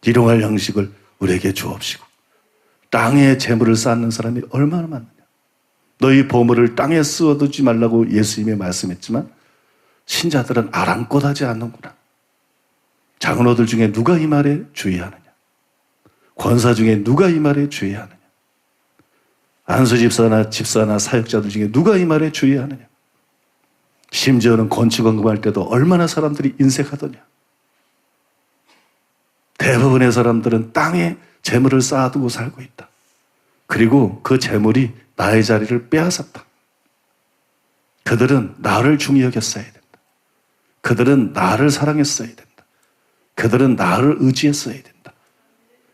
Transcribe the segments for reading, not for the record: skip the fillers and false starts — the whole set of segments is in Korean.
일용할 양식을 우리에게 주옵시고. 땅에 재물을 쌓는 사람이 얼마나 많느냐. 너희 보물을 땅에 쓰어두지 말라고 예수님이 말씀했지만 신자들은 아랑곳하지 않는구나. 장로들 중에 누가 이 말에 주의하느냐. 권사 중에 누가 이 말에 주의하느냐. 안수집사나 사역자들 중에 누가 이 말에 주의하느냐. 심지어는 건축원금할 때도 얼마나 사람들이 인색하더냐. 대부분의 사람들은 땅에 재물을 쌓아두고 살고 있다. 그리고 그 재물이 나의 자리를 빼앗았다. 그들은 나를 중히 여겼어야 된다. 그들은 나를 사랑했어야 된다. 그들은 나를 의지했어야 된다.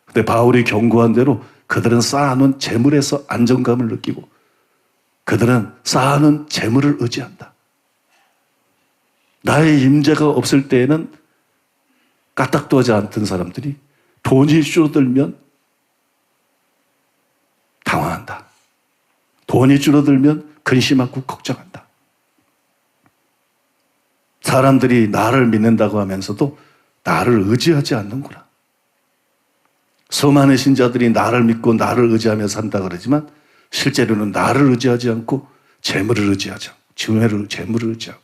근데 바울이 경고한 대로 그들은 쌓아놓은 재물에서 안정감을 느끼고 그들은 쌓아놓은 재물을 의지한다. 나의 임재가 없을 때에는 까딱도 하지 않던 사람들이 돈이 줄어들면 당황한다. 돈이 줄어들면 근심하고 걱정한다. 사람들이 나를 믿는다고 하면서도 나를 의지하지 않는구나. 수많은 신자들이 나를 믿고 나를 의지하며 산다 그러지만 실제로는 나를 의지하지 않고 재물을 의지하죠. 재물을 의지하고.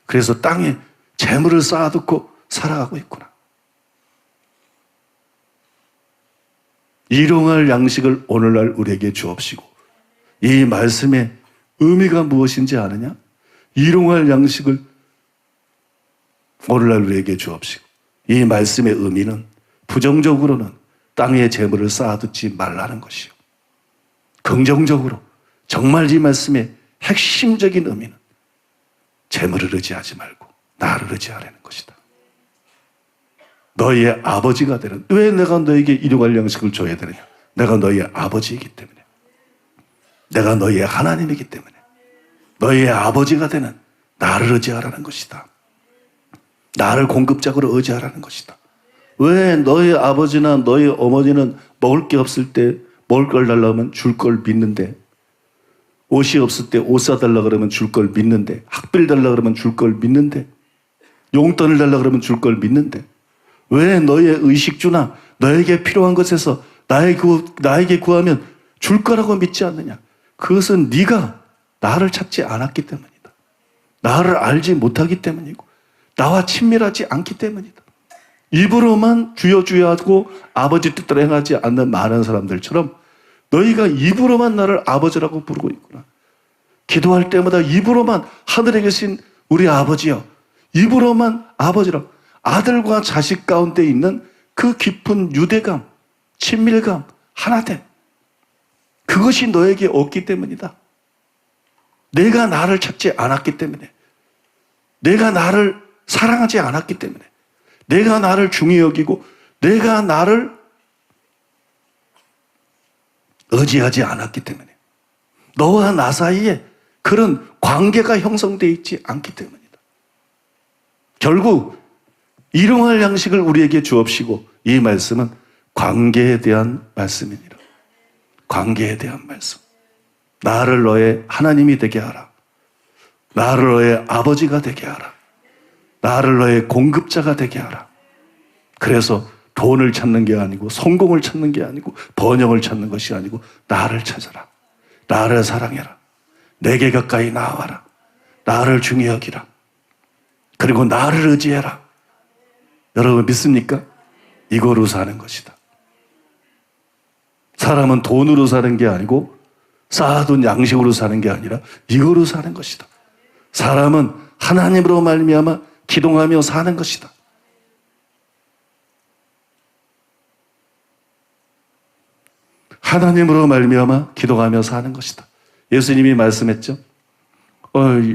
그래서 땅에 재물을 쌓아두고 살아가고 있구나. 일용할 양식을 오늘날 우리에게 주옵시고. 이 말씀의 의미가 무엇인지 아느냐? 일용할 양식을 오늘날 우리에게 주옵시고. 이 말씀의 의미는 부정적으로는 땅에 재물을 쌓아두지 말라는 것이요. 긍정적으로 정말 이 말씀의 핵심적인 의미는 재물을 의지하지 말고 나를 의지하라는 것이다. 너희의 아버지가 되는, 왜 내가 너에게 일용할 양식을 줘야 되느냐? 내가 너희의 아버지이기 때문에. 내가 너희의 하나님이기 때문에. 너희의 아버지가 되는 나를 의지하라는 것이다. 나를 공급적으로 의지하라는 것이다. 왜 너희 아버지나 너희 어머니는 먹을 게 없을 때 먹을 걸 달라면 줄 걸 믿는데, 옷이 없을 때 옷 사달라 그러면 줄 걸 믿는데, 학비를 달라 그러면 줄 걸 믿는데, 용돈을 달라 그러면 줄 걸 믿는데, 왜 너의 의식주나 너에게 필요한 것에서 나에게 구하면 줄 거라고 믿지 않느냐? 그것은 네가 나를 찾지 않았기 때문이다. 나를 알지 못하기 때문이고 나와 친밀하지 않기 때문이다. 입으로만 주여 주여 하고 아버지 뜻대로 행하지 않는 많은 사람들처럼 너희가 입으로만 나를 아버지라고 부르고 있구나. 기도할 때마다 입으로만 하늘에 계신 우리 아버지여, 입으로만 아버지라고. 아들과 자식 가운데 있는 그 깊은 유대감, 친밀감, 하나됨, 그것이 너에게 없기 때문이다. 내가 나를 찾지 않았기 때문에, 내가 나를 사랑하지 않았기 때문에, 내가 나를 중히 여기고 내가 나를 의지하지 않았기 때문에, 너와 나 사이에 그런 관계가 형성되어 있지 않기 때문이다. 결국 일용할 양식을 우리에게 주옵시고, 이 말씀은 관계에 대한 말씀이니라. 관계에 대한 말씀. 나를 너의 하나님이 되게 하라. 나를 너의 아버지가 되게 하라. 나를 너의 공급자가 되게 하라. 그래서 돈을 찾는 게 아니고 성공을 찾는 게 아니고 번영을 찾는 것이 아니고 나를 찾아라. 나를 사랑해라. 내게 가까이 나와라. 나를 중히 여기라. 그리고 나를 의지해라. 여러분 믿습니까? 이거로 사는 것이다. 사람은 돈으로 사는 게 아니고 쌓아둔 양식으로 사는 게 아니라 이거로 사는 것이다. 사람은 하나님으로 말미암아 기동하며 사는 것이다. 하나님으로 말미암아 기도하며 사는 것이다. 예수님이 말씀했죠.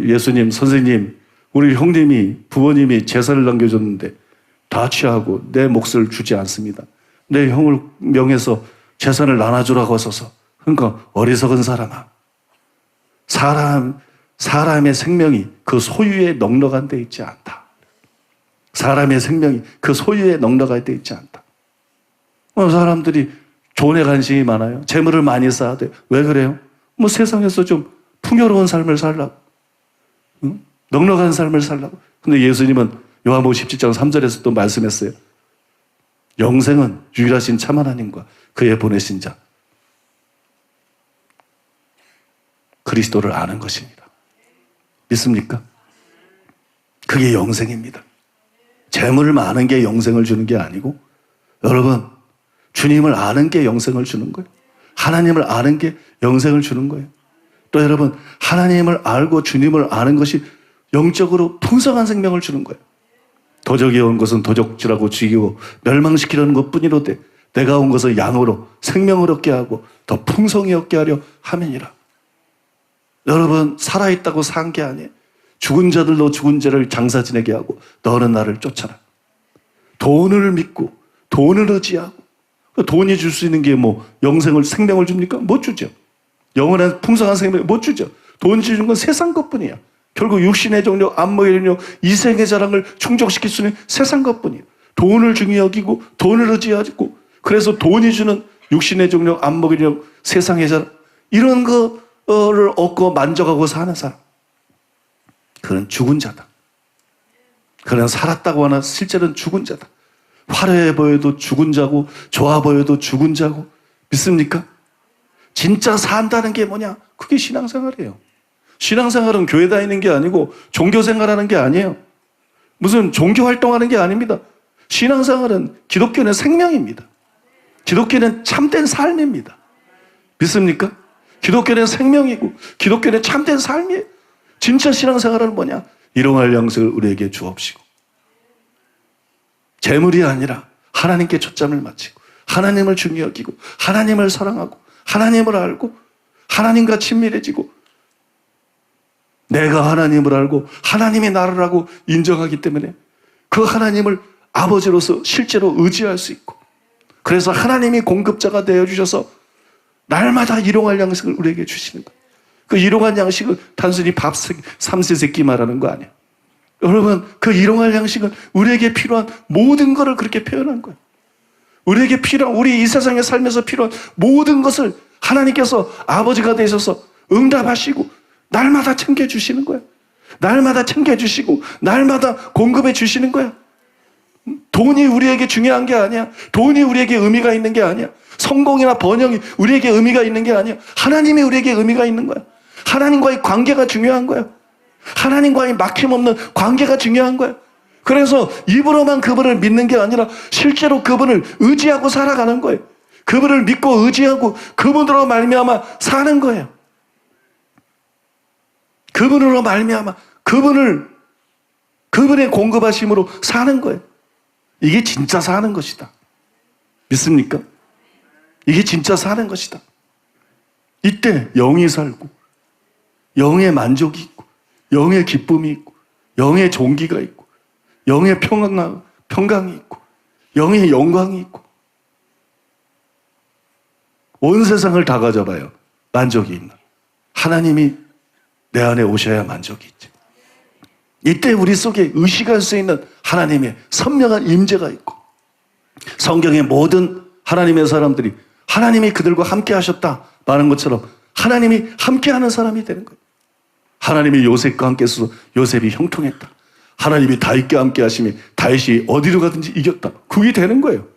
예수님, 선생님, 우리 형님이, 부모님이 제사를 남겨줬는데 다 취하고 내 몫을 주지 않습니다. 내 형을 명해서 재산을 나눠주라고 하소서. 그러니까 어리석은 사람아, 사람의 생명이 그 소유에 넉넉한 데 있지 않다. 사람의 생명이 그 소유에 넉넉한 데 있지 않다. 사람들이 돈에 관심이 많아요. 재물을 많이 쌓아야 돼요. 왜 그래요? 세상에서 좀 풍요로운 삶을 살라고, 넉넉한 삶을 살라고. 근데 예수님은 요한복음 17장 3절에서 또 말씀했어요. 영생은 유일하신 참 하나님과 그의 보내신 자 그리스도를 아는 것입니다. 믿습니까? 그게 영생입니다. 재물을 많은 게 영생을 주는 게 아니고 여러분 주님을 아는 게 영생을 주는 거예요. 하나님을 아는 게 영생을 주는 거예요. 또 여러분 하나님을 알고 주님을 아는 것이 영적으로 풍성한 생명을 주는 거예요. 도적이 온 것은 도적질하고 죽이고 멸망시키려는 것뿐이로되 내가 온 것은 양으로 생명을 얻게 하고 더 풍성히 얻게 하려 함이니라. 여러분 살아있다고 산 게 아니에요. 죽은 자들로 죽은 자를 장사 지내게 하고 너는 나를 쫓아라. 돈을 믿고 돈을 의지하고 돈이 줄 수 있는 게 뭐 영생을 생명을 줍니까? 못 주죠. 영원한 풍성한 생명을 못 주죠. 돈이 주는 건 세상 것뿐이야. 결국 육신의 정력, 안목의 정력, 이생의 자랑을 충족시킬 수 있는 세상 것뿐이에요. 돈을 중히 여기고 돈을 의지하고 그래서 돈이 주는 육신의 정력, 안목의 정력, 세상의 자랑 이런 거를 얻고 만족하고 사는 사람 그는 죽은 자다. 그는 살았다고 하나 실제로는 죽은 자다. 화려해 보여도 죽은 자고 좋아 보여도 죽은 자고 믿습니까? 진짜 산다는 게 뭐냐? 그게 신앙생활이에요. 신앙생활은 교회 다니는 게 아니고 종교생활하는 게 아니에요. 무슨 종교활동하는 게 아닙니다. 신앙생활은 기독교는 생명입니다. 기독교는 참된 삶입니다. 믿습니까? 기독교는 생명이고 기독교는 참된 삶이에요. 진짜 신앙생활은 뭐냐? 일용할 양식을 우리에게 주옵시고 재물이 아니라 하나님께 초점을 맞추고 하나님을 중히 여기고 하나님을 사랑하고 하나님을 알고 하나님과 친밀해지고 내가 하나님을 알고 하나님이 나를 알고 인정하기 때문에 그 하나님을 아버지로서 실제로 의지할 수 있고 그래서 하나님이 공급자가 되어주셔서 날마다 일용할 양식을 우리에게 주시는 거예요. 그 일용할 양식은 단순히 밥 3세 말하는 거 아니에요. 여러분 그 일용할 양식은 우리에게 필요한 모든 것을 그렇게 표현한 거예요. 우리에게 필요한 우리 이 세상에 살면서 필요한 모든 것을 하나님께서 아버지가 되셔서 응답하시고 날마다 챙겨주시는 거예요. 날마다 챙겨주시고 날마다 공급해 주시는 거예요. 돈이 우리에게 중요한 게 아니야. 돈이 우리에게 의미가 있는 게 아니야. 성공이나 번영이 우리에게 의미가 있는 게 아니야. 하나님이 우리에게 의미가 있는 거야. 하나님과의 관계가 중요한 거야. 하나님과의 막힘없는 관계가 중요한 거야. 그래서 입으로만 그분을 믿는 게 아니라 실제로 그분을 의지하고 살아가는 거예요. 그분을 믿고 의지하고 그분으로 말미암아 사는 거예요. 그분으로 말미암아 그분의 공급하심으로 사는 거예요. 이게 진짜 사는 것이다. 믿습니까? 이게 진짜 사는 것이다. 이때 영이 살고 영의 만족이 있고 영의 기쁨이 있고 영의 존귀가 있고 영의 평강이 있고 영의 영광이 있고 온 세상을 다 가져봐요. 만족이 있나? 하나님이 내 안에 오셔야 만족이 있지. 이때 우리 속에 의식할 수 있는 하나님의 선명한 임재가 있고 성경의 모든 하나님의 사람들이 하나님이 그들과 함께 하셨다 말하는 것처럼 하나님이 함께하는 사람이 되는 거예요. 하나님이 요셉과 함께 있어서 요셉이 형통했다. 하나님이 다윗과 함께 하시면 다윗이 어디로 가든지 이겼다. 그게 되는 거예요.